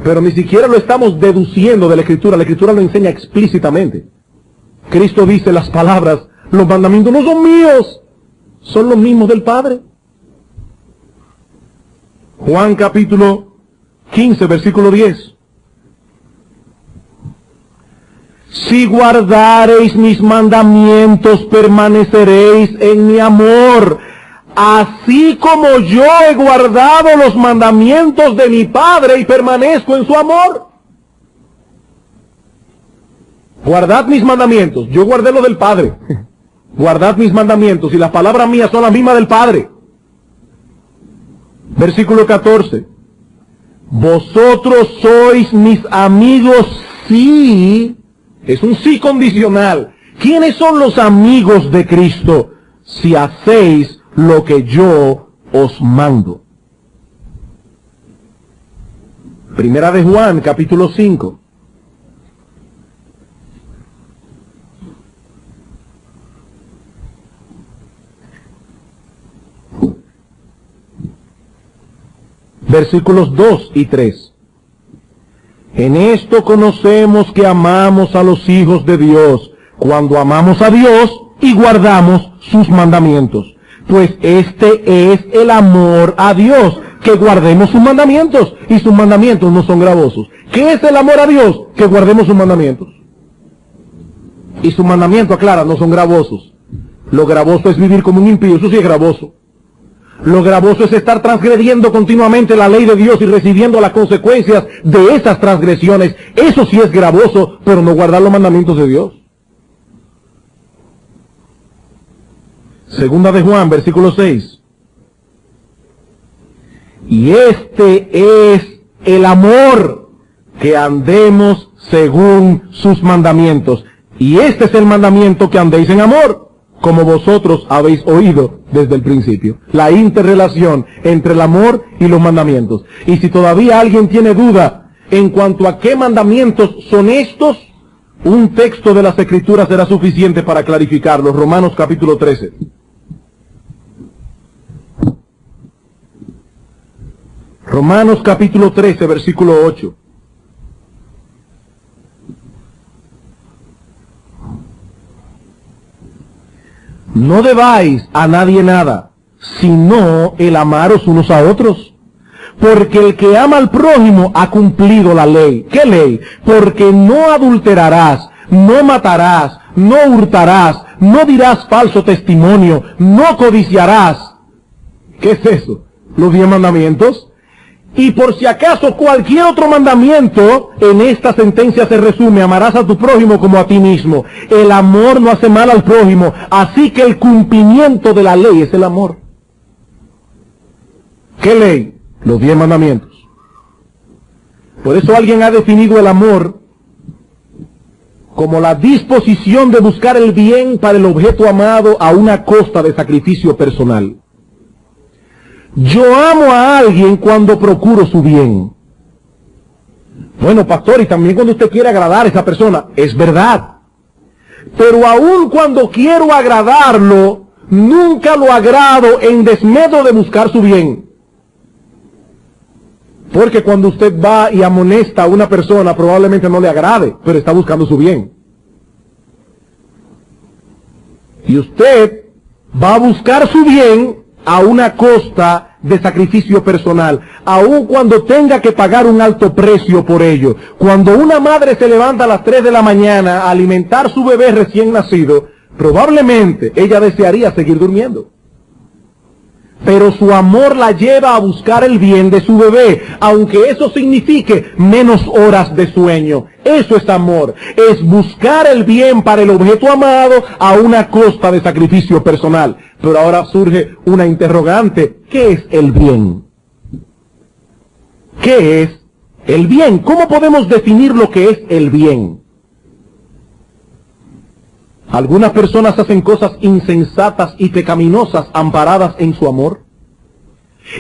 [SPEAKER 2] Pero ni siquiera lo estamos deduciendo de la Escritura lo enseña explícitamente. Cristo dice las palabras, los mandamientos no son míos, son los mismos del Padre. Juan capítulo 15, versículo 10. Si guardareis mis mandamientos, permaneceréis en mi amor, así como yo he guardado los mandamientos de mi Padre y permanezco en su amor. Guardad mis mandamientos. Yo guardé los del Padre. Guardad mis mandamientos, y las palabras mías son las mismas del Padre. Versículo 14. Vosotros sois mis amigos si... Es un sí condicional. ¿Quiénes son los amigos de Cristo? Si hacéis lo que yo os mando. Primera de Juan, capítulo 5. Versículos 2 y 3. En esto conocemos que amamos a los hijos de Dios, cuando amamos a Dios y guardamos sus mandamientos. Pues este es el amor a Dios, que guardemos sus mandamientos, y sus mandamientos no son gravosos. ¿Qué es el amor a Dios? Que guardemos sus mandamientos. Y sus mandamientos, aclara, no son gravosos. Lo gravoso es vivir como un impío, eso sí es gravoso. Lo gravoso es estar transgrediendo continuamente la ley de Dios y recibiendo las consecuencias de esas transgresiones. Eso sí es gravoso, pero no guardar los mandamientos de Dios. Segunda de Juan, versículo 6. Y este es el amor, que andemos según sus mandamientos. Y este es el mandamiento, que andéis en amor, como vosotros habéis oído desde el principio. La interrelación entre el amor y los mandamientos. Y si todavía alguien tiene duda en cuanto a qué mandamientos son estos, un texto de las Escrituras será suficiente para clarificarlo. Romanos capítulo 13. Romanos capítulo 13, versículo 8. No debáis a nadie nada, sino el amaros unos a otros. Porque el que ama al prójimo ha cumplido la ley. ¿Qué ley? Porque no adulterarás, no matarás, no hurtarás, no dirás falso testimonio, no codiciarás. ¿Qué es eso? Los 10 mandamientos. Y por si acaso cualquier otro mandamiento, en esta sentencia se resume: amarás a tu prójimo como a ti mismo. El amor no hace mal al prójimo, así que el cumplimiento de la ley es el amor. ¿Qué ley? Los 10 mandamientos. Por eso alguien ha definido el amor como la disposición de buscar el bien para el objeto amado a una costa de sacrificio personal. Yo amo a alguien cuando procuro su bien. Bueno, pastor, y también cuando usted quiere agradar a esa persona, es verdad. Pero aun cuando quiero agradarlo, nunca lo agrado en desmedro de buscar su bien. Porque cuando usted va y amonesta a una persona, probablemente no le agrade, pero está buscando su bien. Y usted va a buscar su bien a una costa de sacrificio personal, aun cuando tenga que pagar un alto precio por ello. Cuando una madre se levanta a las 3 de la mañana a alimentar su bebé recién nacido, probablemente ella desearía seguir durmiendo. pero su amor la lleva a buscar el bien de su bebé, aunque eso signifique menos horas de sueño. Eso es amor, es buscar el bien para el objeto amado a una costa de sacrificio personal. Pero ahora surge una interrogante: ¿qué es el bien? ¿Qué es el bien? ¿Cómo podemos definir lo que es el bien? Algunas personas hacen cosas insensatas y pecaminosas amparadas en su amor,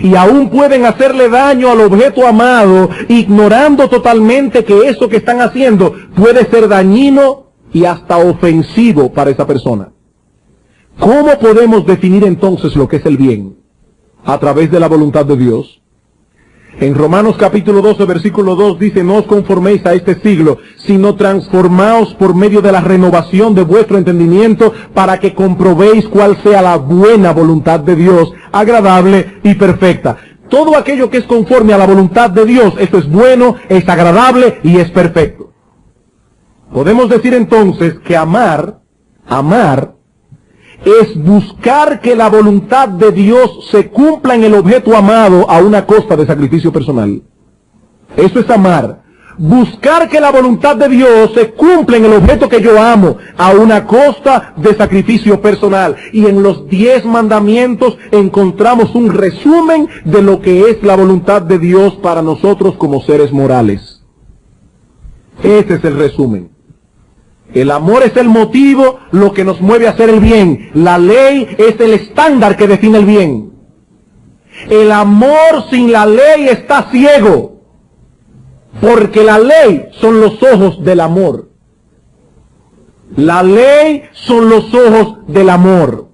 [SPEAKER 2] y aún pueden hacerle daño al objeto amado, ignorando totalmente que eso que están haciendo puede ser dañino y hasta ofensivo para esa persona. ¿Cómo podemos definir entonces lo que es el bien? A través de la voluntad de Dios. En Romanos capítulo 12, versículo 2 dice: no os conforméis a este siglo, sino transformaos por medio de la renovación de vuestro entendimiento, para que comprobéis cuál sea la buena voluntad de Dios, agradable y perfecta. Todo aquello que es conforme a la voluntad de Dios, eso es bueno, es agradable y es perfecto. Podemos decir entonces que amar es buscar que la voluntad de Dios se cumpla en el objeto amado a una costa de sacrificio personal. Eso es amar. Buscar que la voluntad de Dios se cumpla en el objeto que yo amo a una costa de sacrificio personal. Y en los 10 mandamientos encontramos un resumen de lo que es la voluntad de Dios para nosotros como seres morales. Ese es el resumen. El amor es el motivo, lo que nos mueve a hacer el bien. La ley es el estándar que define el bien. El amor sin la ley está ciego, porque la ley son los ojos del amor. La ley son los ojos del amor.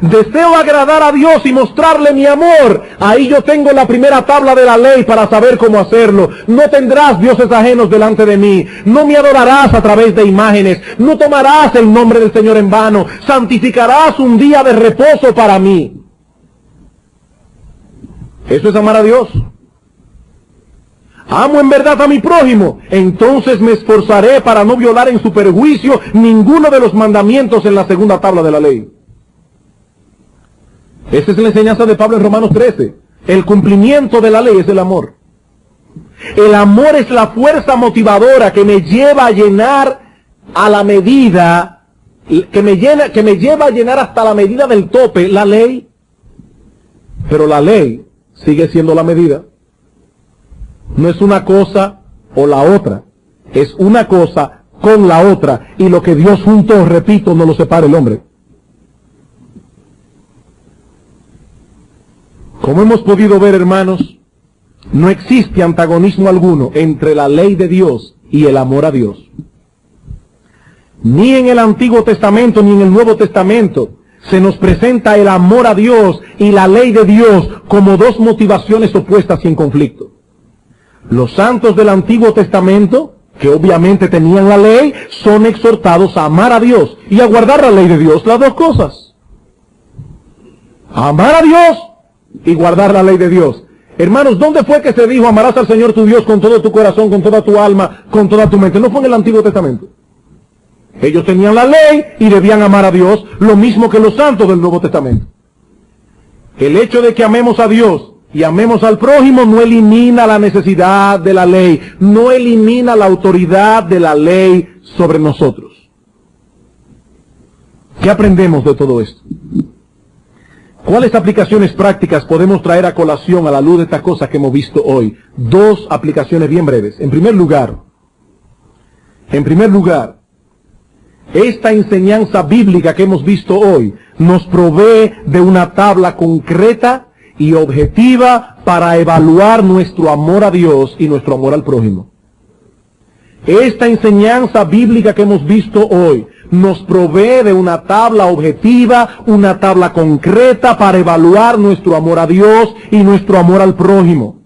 [SPEAKER 2] Deseo agradar a Dios y mostrarle mi amor. Ahí yo tengo la primera tabla de la ley para saber cómo hacerlo. No tendrás dioses ajenos delante de mí. No me adorarás a través de imágenes. No tomarás el nombre del Señor en vano. Santificarás un día de reposo para mí. Eso es amar a Dios. Amo en verdad a mi prójimo, entonces me esforzaré para no violar en su perjuicio ninguno de los mandamientos en la segunda tabla de la ley. Esa es la enseñanza de Pablo en Romanos 13. El cumplimiento de la ley es el amor. El amor es la fuerza motivadora que me lleva a llenar a la medida, que me lleva a llenar hasta la medida del tope la ley. Pero la ley sigue siendo la medida. No es una cosa o la otra. Es una cosa con la otra. Y lo que Dios juntó, repito, no lo separa el hombre. Como hemos podido ver, hermanos, no existe antagonismo alguno entre la ley de Dios y el amor a Dios. Ni en el Antiguo Testamento ni en el Nuevo Testamento se nos presenta el amor a Dios y la ley de Dios como dos motivaciones opuestas y en conflicto. Los santos del Antiguo Testamento, que obviamente tenían la ley, son exhortados a amar a Dios y a guardar la ley de Dios, las dos cosas. Amar a Dios y guardar la ley de Dios. Hermanos, ¿dónde fue que se dijo amarás al Señor tu Dios con todo tu corazón, con toda tu alma, con toda tu mente? No fue en el Antiguo Testamento. Ellos tenían la ley y debían amar a Dios, lo mismo que los santos del Nuevo Testamento. El hecho de que amemos a Dios y amemos al prójimo no elimina la necesidad de la ley, no elimina la autoridad de la ley sobre nosotros. ¿Qué aprendemos de todo esto? ¿Cuáles aplicaciones prácticas podemos traer a colación a la luz de estas cosas que hemos visto hoy? Dos aplicaciones bien breves. En primer lugar, esta enseñanza bíblica que hemos visto hoy nos provee de una tabla concreta y objetiva para evaluar nuestro amor a Dios y nuestro amor al prójimo. Esta enseñanza bíblica que hemos visto hoy nos provee de una tabla objetiva, una tabla concreta para evaluar nuestro amor a Dios y nuestro amor al prójimo.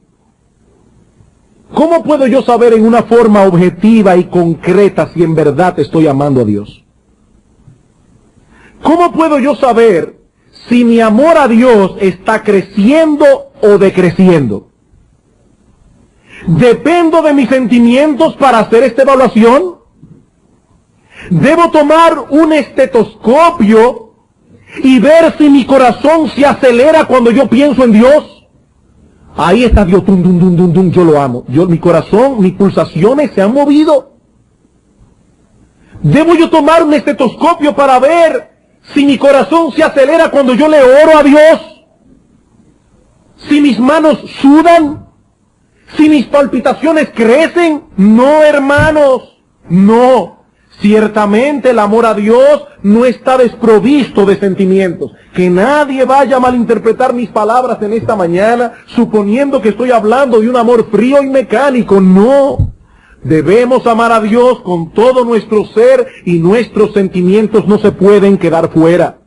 [SPEAKER 2] ¿Cómo puedo yo saber en una forma objetiva y concreta si en verdad estoy amando a Dios? ¿Cómo puedo yo saber si mi amor a Dios está creciendo o decreciendo? ¿Dependo de mis sentimientos para hacer esta evaluación? ¿Debo tomar un estetoscopio y ver si mi corazón se acelera cuando yo pienso en Dios. Ahí está Dios, tum, tum, tum, tum, tum, yo lo amo. Mi corazón, mis pulsaciones se han movido. ¿Debo yo tomar un estetoscopio para ver si mi corazón se acelera cuando yo le oro a Dios? ¿Si mis manos sudan? ¿Si mis palpitaciones crecen? No, hermanos, no. Ciertamente el amor a Dios no está desprovisto de sentimientos. Que nadie vaya a malinterpretar mis palabras en esta mañana, suponiendo que estoy hablando de un amor frío y mecánico. No. Debemos amar a Dios con todo nuestro ser y nuestros sentimientos no se pueden quedar fuera.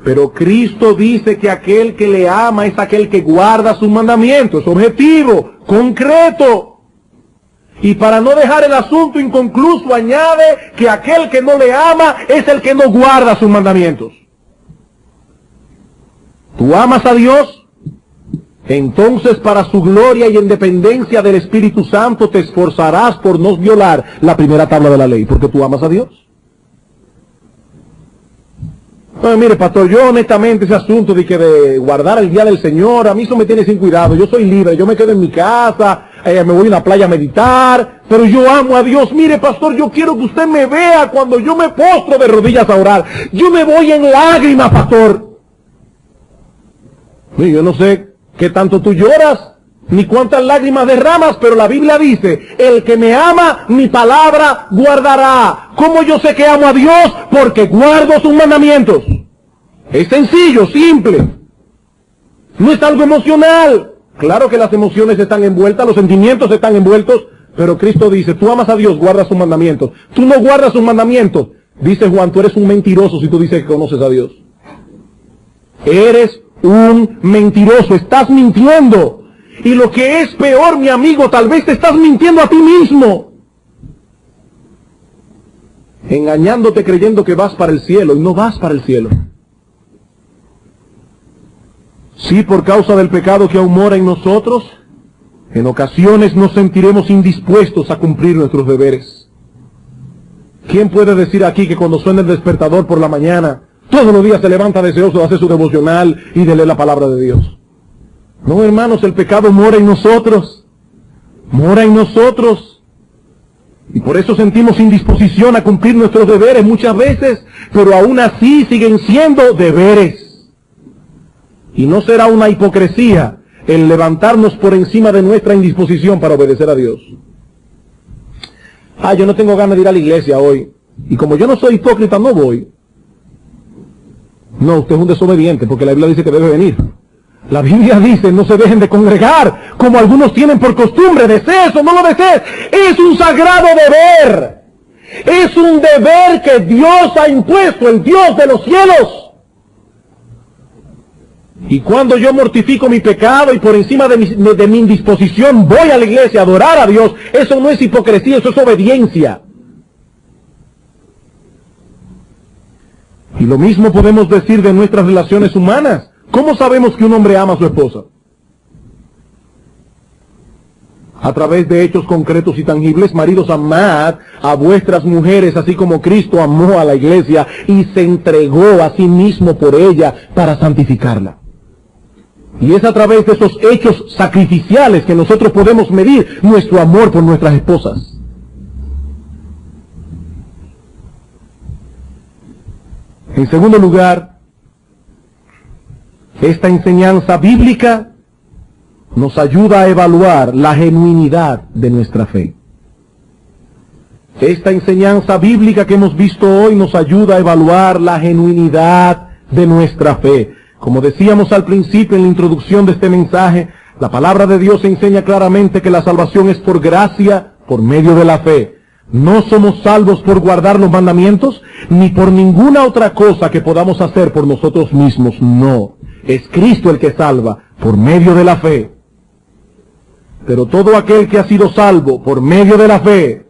[SPEAKER 2] Pero Cristo dice que aquel que le ama es aquel que guarda sus mandamientos. Objetivo, concreto. Y para no dejar el asunto inconcluso, añade que aquel que no le ama es el que no guarda sus mandamientos. ¿Tú amas a Dios? Entonces, para su gloria y en dependencia del Espíritu Santo, te esforzarás por no violar la primera tabla de la ley, porque tú amas a Dios. Bueno, mire, pastor, yo honestamente ese asunto de guardar el día del Señor, a mí eso me tiene sin cuidado. Yo soy libre, yo me quedo en mi casa, me voy a una playa a meditar, pero yo amo a Dios. Mire, pastor, yo quiero que usted me vea cuando yo me postro de rodillas a orar. Yo me voy en lágrimas, pastor. Y yo no sé qué tanto tú lloras, ni cuántas lágrimas derramas, pero la Biblia dice, el que me ama, mi palabra guardará. ¿Cómo yo sé que amo a Dios? Porque guardo sus mandamientos. Es sencillo, simple. No es algo emocional. Claro que las emociones están envueltas, los sentimientos están envueltos, pero Cristo dice, tú amas a Dios, guarda sus mandamientos. Tú no guardas sus mandamientos. Dice Juan, tú eres un mentiroso si tú dices que conoces a Dios. Eres un mentiroso, estás mintiendo. Y lo que es peor, mi amigo, tal vez te estás mintiendo a ti mismo. Engañándote creyendo que vas para el cielo y no vas para el cielo. Sí, por causa del pecado que aún mora en nosotros, en ocasiones nos sentiremos indispuestos a cumplir nuestros deberes. ¿Quién puede decir aquí que cuando suena el despertador por la mañana, todos los días se levanta deseoso de hacer su devocional y de leer la palabra de Dios? No, hermanos, el pecado mora en nosotros. Mora en nosotros. Y por eso sentimos indisposición a cumplir nuestros deberes muchas veces, pero aún así siguen siendo deberes. Y no será una hipocresía el levantarnos por encima de nuestra indisposición para obedecer a Dios. Yo no tengo ganas de ir a la iglesia hoy. Y como yo no soy hipócrita, no voy. No, usted es un desobediente, porque la Biblia dice que debe venir. La Biblia dice, no se dejen de congregar, como algunos tienen por costumbre. Desees o no lo desees, es un sagrado deber. Es un deber que Dios ha impuesto, el Dios de los cielos. Y cuando yo mortifico mi pecado y por encima de mi indisposición voy a la iglesia a adorar a Dios, eso no es hipocresía, eso es obediencia. Y lo mismo podemos decir de nuestras relaciones humanas. ¿Cómo sabemos que un hombre ama a su esposa? A través de hechos concretos y tangibles. Maridos, amad a vuestras mujeres, así como Cristo amó a la iglesia y se entregó a sí mismo por ella para santificarla. Y es a través de esos hechos sacrificiales que nosotros podemos medir nuestro amor por nuestras esposas. En segundo lugar, esta enseñanza bíblica nos ayuda a evaluar la genuinidad de nuestra fe. Esta enseñanza bíblica que hemos visto hoy nos ayuda a evaluar la genuinidad de nuestra fe. Como decíamos al principio en la introducción de este mensaje, la palabra de Dios enseña claramente que la salvación es por gracia, por medio de la fe. No somos salvos por guardar los mandamientos, ni por ninguna otra cosa que podamos hacer por nosotros mismos. No, es Cristo el que salva, por medio de la fe. Pero todo aquel que ha sido salvo por medio de la fe,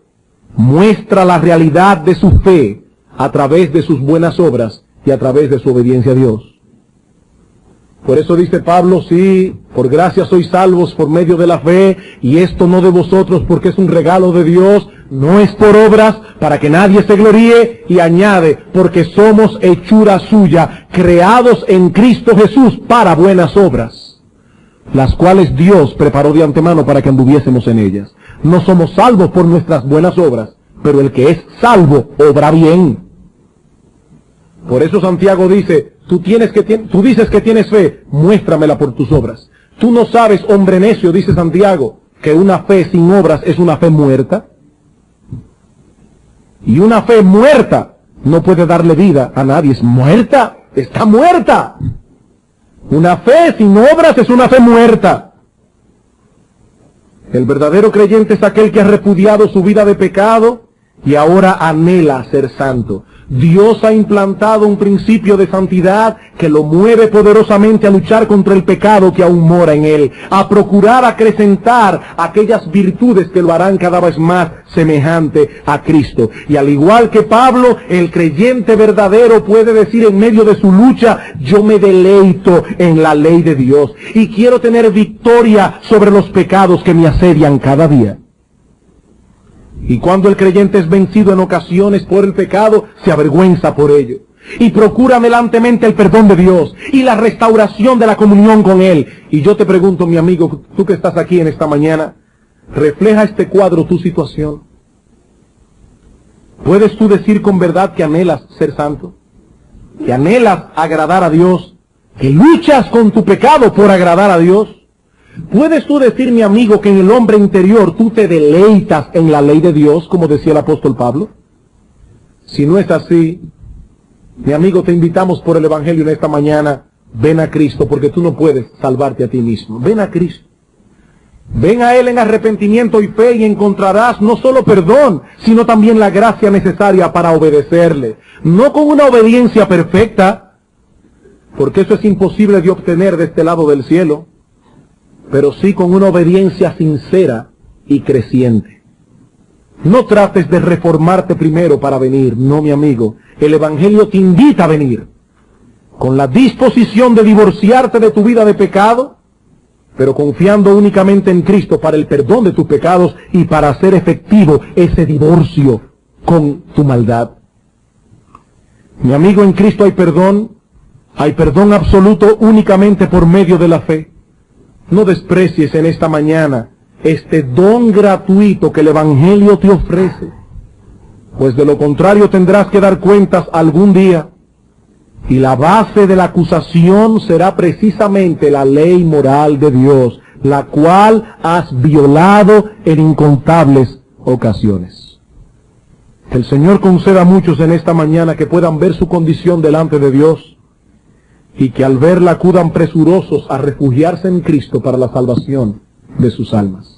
[SPEAKER 2] muestra la realidad de su fe a través de sus buenas obras y a través de su obediencia a Dios. Por eso dice Pablo, sí, por gracia sois salvos por medio de la fe, y esto no de vosotros porque es un regalo de Dios, No es por obras para que nadie se gloríe, y añade, porque somos hechura suya, creados en Cristo Jesús para buenas obras, las cuales Dios preparó de antemano para que anduviésemos en ellas. No somos salvos por nuestras buenas obras, pero el que es salvo obra bien. Por eso Santiago dice, tú dices que tienes fe, muéstramela por tus obras. Tú no sabes, hombre necio, dice Santiago, que una fe sin obras es una fe muerta. Y una fe muerta no puede darle vida a nadie. Es muerta, está muerta. Una fe sin obras es una fe muerta. El verdadero creyente es aquel que ha repudiado su vida de pecado y ahora anhela ser santo. Dios ha implantado un principio de santidad que lo mueve poderosamente a luchar contra el pecado que aún mora en él, a procurar acrecentar aquellas virtudes que lo harán cada vez más semejante a Cristo. Y al igual que Pablo, el creyente verdadero puede decir en medio de su lucha, yo me deleito en la ley de Dios y quiero tener victoria sobre los pecados que me asedian cada día. Y cuando el creyente es vencido en ocasiones por el pecado, se avergüenza por ello. Y procura vehementemente el perdón de Dios y la restauración de la comunión con Él. Y yo te pregunto, mi amigo, tú que estás aquí en esta mañana, ¿refleja este cuadro tu situación? ¿Puedes tú decir con verdad que anhelas ser santo? ¿Que anhelas agradar a Dios? ¿Que luchas con tu pecado por agradar a Dios? ¿Puedes tú decir, mi amigo, que en el hombre interior tú te deleitas en la ley de Dios, como decía el apóstol Pablo? Si no es así, mi amigo, te invitamos por el Evangelio en esta mañana, ven a Cristo, porque tú no puedes salvarte a ti mismo. Ven a Cristo. Ven a Él en arrepentimiento y fe y encontrarás no solo perdón, sino también la gracia necesaria para obedecerle. No con una obediencia perfecta, porque eso es imposible de obtener de este lado del cielo, pero sí con una obediencia sincera y creciente. No trates de reformarte primero para venir, no, mi amigo. El Evangelio te invita a venir, con la disposición de divorciarte de tu vida de pecado, pero confiando únicamente en Cristo para el perdón de tus pecados y para hacer efectivo ese divorcio con tu maldad. Mi amigo, en Cristo hay perdón absoluto únicamente por medio de la fe. No desprecies en esta mañana este don gratuito que el Evangelio te ofrece, pues de lo contrario tendrás que dar cuentas algún día, y la base de la acusación será precisamente la ley moral de Dios, la cual has violado en incontables ocasiones. Que el Señor conceda a muchos en esta mañana que puedan ver su condición delante de Dios, y que al verla acudan presurosos a refugiarse en Cristo para la salvación de sus almas.